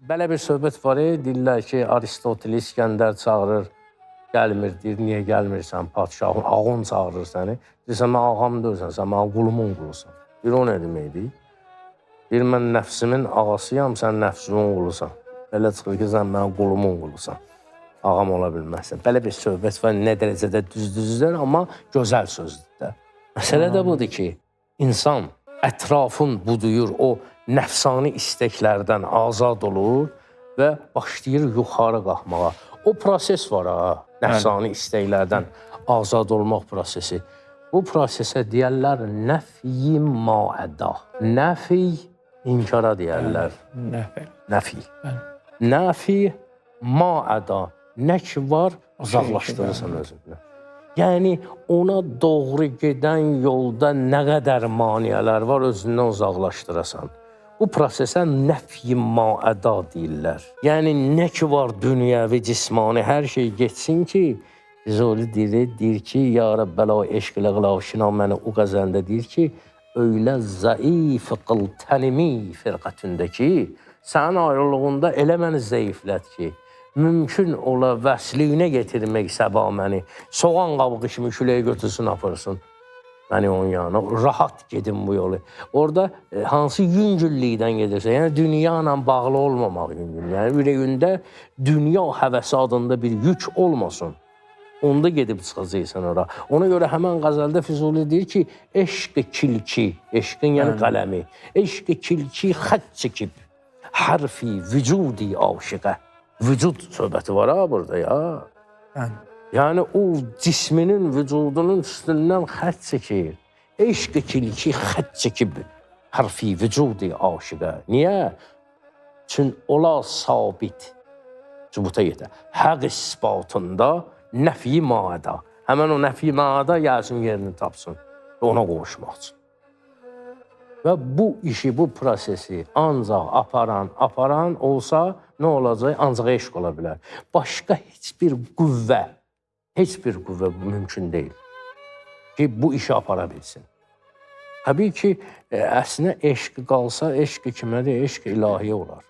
Belə bir söhbət var, deyirlər ki, Aristotel İskəndər çağırır, gəlmir, deyir, niyə gəlmirsən, padşahın, ağon çağırır səni. Deyirsən, mən ağam deyirsən, sən mənə qulumun qulusan. Deyir, o nə deməkdir? Deyir, mən nəfsimin ağasıyam, sən nəfsimin qulusan. Belə çıxır ki, sən mənə qulumun qulusan. Ağam ola bilməzsən. Belə bir söhbət var, nə dərəcədə düzdür, amma gözəl sözdür də. Məsələ də budur ki, insan ətrafın buduyur, o nəfsani istəklərdən azad olur və başlayır yuxarı qalxmağa. O proses var ha, nəfsani istəklərdən azad olmaq prosesi. Bu prosesə deyərlər nəfi maəda. Nəfi inkara deyərlər. Nəfi. Nəfi maəda. Nə ki var, uzaqlaşdırırsan özünü. Yəni, ona doğru gedən yolda nə qədər maniyələr var, özündən uzaqlaşdırasan. Bu prosesə nəfi maəda deyirlər. Yəni, nə ki var dünyəvi, cismani, hər şey geçsin ki, Füzuli deyir ki, ya Rəbbələ eşq ilə qılavşina məni o qəzəndə deyir ki, öylə zəif qıl tənimi firqətündə ki, sənin ayrılığında elə məni zəiflət ki, mümkün ola vəsliyinə getirmək səba məni, soğan qabığı kimi küləyə götürsün, apırsın məni onun yanına, rahat gedin bu yolu. Orada hansı yüngüllükdən gedirsə, yəni dünya ilə bağlı olmamaq yüngül, yəni ürəyində dünya həvəsi adında bir yük olmasın. Onda gedib çıxacaqsan ora. Ona görə həmən qəzəldə Füzuli deyir ki, eşq-i kilki, eşqin yəni qələmi, eşq-i kilki xət çəkib, hərfi vücudi aşiqə. Vücud söhbəti var ha burada ya. Yəni o cisminin, vücudunun üstündən xət çəkir. Eşq-i kilki xət çəkib, hərfi vücudi aşiqə. Niyə? Çün ola sabit, sübuta yetə. Həq isbatında nəfi maada. Həmən o nəfi maada gəlsin yerini tapsın və ona qovuşmaq üçün. Və bu işi, bu prosesi ancaq aparan olsa nə olacaq? Ancaq eşq ola bilər. Başqa heç bir qüvvə mümkün deyil ki, bu işi apara bilsin. Təbii ki, əslində eşq qalsa, eşq kimədir? Eşq ilahi olar.